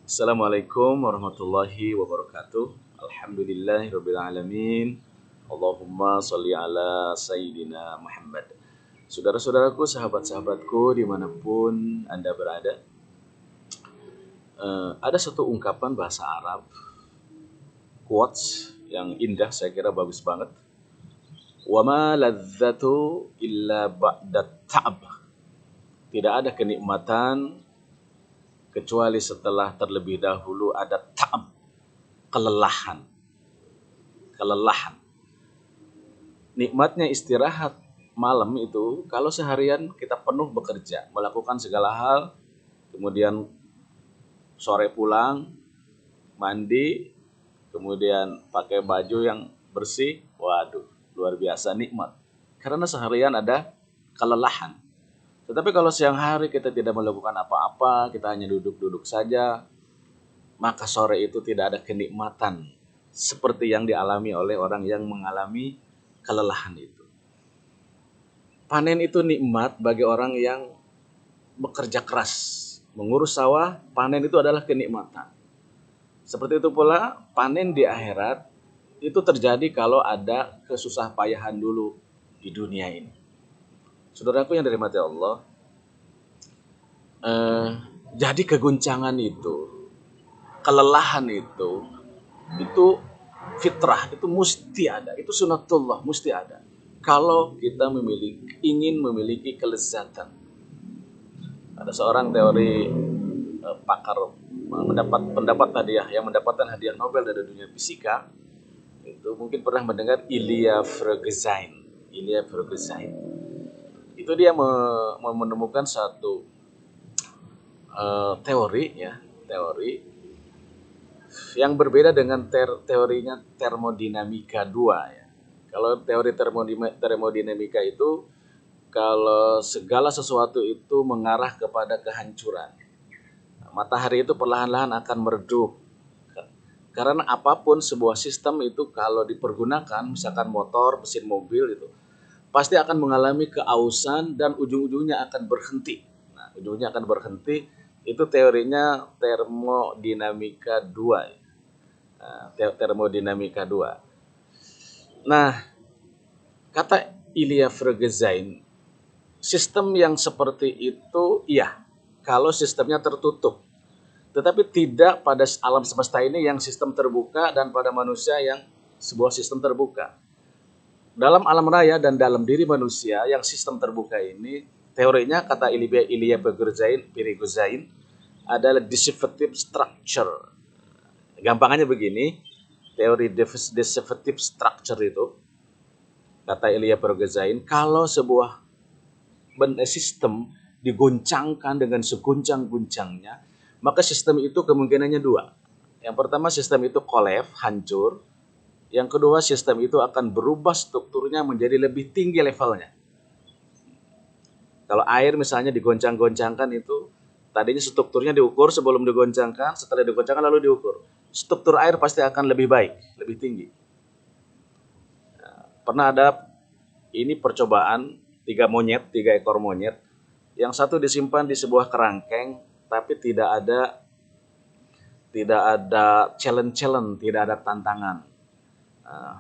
Assalamualaikum warahmatullahi wabarakatuh. Alhamdulillahirabbil alamin. Allahumma sholli ala sayyidina Muhammad. Saudara-saudaraku, sahabat-sahabatku dimanapun Anda berada, ada satu ungkapan bahasa Arab, quotes yang indah, saya kira bagus banget. Wa ma ladzatu illa ba'da ta'ab. Tidak ada kenikmatan kecuali setelah terlebih dahulu ada ta'ab, kelelahan. Kelelahan. Nikmatnya istirahat malam itu kalau seharian kita penuh bekerja, melakukan segala hal, kemudian sore pulang, mandi, kemudian pakai baju yang bersih, waduh, luar biasa nikmat. Karena seharian ada kelelahan. Tetapi kalau siang hari kita tidak melakukan apa-apa, kita hanya duduk-duduk saja, maka sore itu tidak ada kenikmatan seperti yang dialami oleh orang yang mengalami kelelahan itu. Panen itu nikmat bagi orang yang bekerja keras. Mengurus sawah, panen itu adalah kenikmatan. Seperti itu pula panen di akhirat itu terjadi kalau ada kesusah payahan dulu di dunia ini. Saudaraku yang dirahmati Allah, jadi keguncangan itu, kelelahan itu fitrah, itu mesti ada, itu sunatullah, mesti ada. Kalau kita ingin memiliki kelezatan. Ada seorang teori pakar mendapat pendapat hadiah yang mendapatkan hadiah Nobel dari dunia fisika, itu mungkin pernah mendengar Ilya Prigozhin. Ilya Prigozhin itu dia menemukan satu teori yang berbeda dengan teorinya termodinamika 2 ya. Kalau teori termodinamika itu kalau segala sesuatu itu mengarah kepada kehancuran. Matahari itu perlahan-lahan akan meredup. Karena apapun sebuah sistem itu kalau dipergunakan, misalkan motor, mesin mobil itu, pasti akan mengalami keausan dan ujung-ujungnya akan berhenti. Nah, ujungnya akan berhenti, itu teorinya termodinamika 2. Termodinamika 2. Nah, kata Ilya Prigozhin, sistem yang seperti itu iya, kalau sistemnya tertutup. Tetapi tidak pada alam semesta ini yang sistem terbuka dan pada manusia yang sebuah sistem terbuka. Dalam alam raya dan dalam diri manusia yang sistem terbuka ini, teorinya kata Ilya Prigozhin adalah dissociative structure. Gampangannya begini, teori dissociative structure itu, kata Ilya Prigozhin, kalau sebuah sistem digoncangkan dengan seguncang-guncangnya, maka sistem itu kemungkinannya dua. Yang pertama, sistem itu collapse, hancur. Yang kedua, sistem itu akan berubah strukturnya menjadi lebih tinggi levelnya. Kalau air misalnya digoncang-goncangkan itu, tadinya strukturnya diukur sebelum digoncangkan, setelah digoncangkan lalu diukur. Struktur air pasti akan lebih baik, lebih tinggi. Pernah ada ini percobaan 3 ekor monyet. Yang satu disimpan di sebuah kerangkeng, tapi tidak ada challenge, tidak ada tantangan.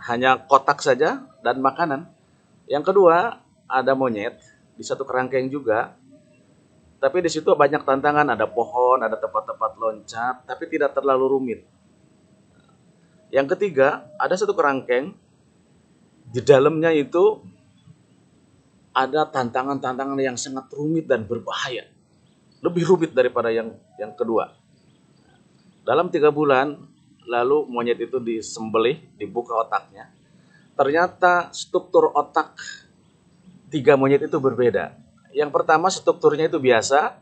Hanya kotak saja dan makanan. Yang kedua, ada monyet di satu kerangkeng juga, tapi di situ banyak tantangan, ada pohon, ada tempat-tempat loncat, tapi tidak terlalu rumit. Yang ketiga, ada satu kerangkeng, di dalamnya itu ada tantangan-tantangan yang sangat rumit dan berbahaya. Lebih rumit daripada yang kedua. Dalam 3 bulan, lalu monyet itu disembelih, dibuka otaknya. Ternyata struktur otak 3 monyet itu berbeda. Yang pertama strukturnya itu biasa.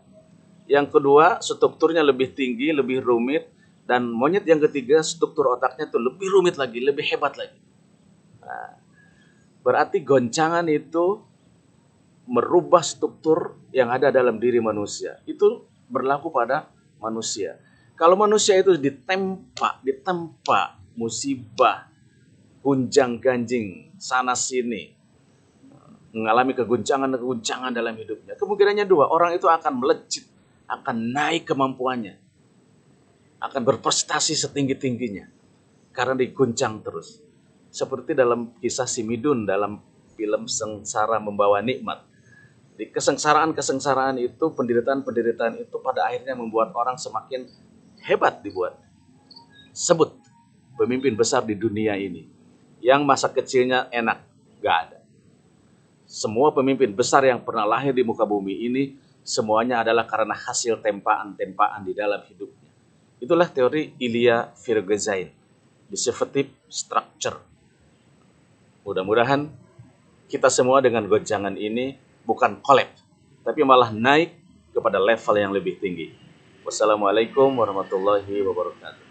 Yang kedua strukturnya lebih tinggi, lebih rumit. Dan monyet yang ketiga struktur otaknya itu lebih rumit lagi, lebih hebat lagi. Nah, berarti goncangan itu merubah struktur yang ada dalam diri manusia. Itu berlaku pada manusia. Kalau manusia itu ditempa musibah, gunjang-ganjing, sana sini, mengalami keguncangan dalam hidupnya, kemungkinannya dua, orang itu akan melejit, akan naik kemampuannya, akan berprestasi setinggi-tingginya karena diguncang terus. Seperti dalam kisah si Midun dalam film Sengsara Membawa Nikmat. Di kesengsaraan-kesengsaraan itu, penderitaan-penderitaan itu pada akhirnya membuat orang semakin hebat dibuat. Sebut pemimpin besar di dunia ini yang masa kecilnya enak, gak ada. Semua pemimpin besar yang pernah lahir di muka bumi ini semuanya adalah karena hasil tempaan-tempaan di dalam hidupnya. Itulah teori Ilya Firgezain, Disruptive Structure. Mudah-mudahan kita semua dengan gonjangan ini bukan collapse, tapi malah naik kepada level yang lebih tinggi. Wassalamualaikum warahmatullahi wabarakatuh.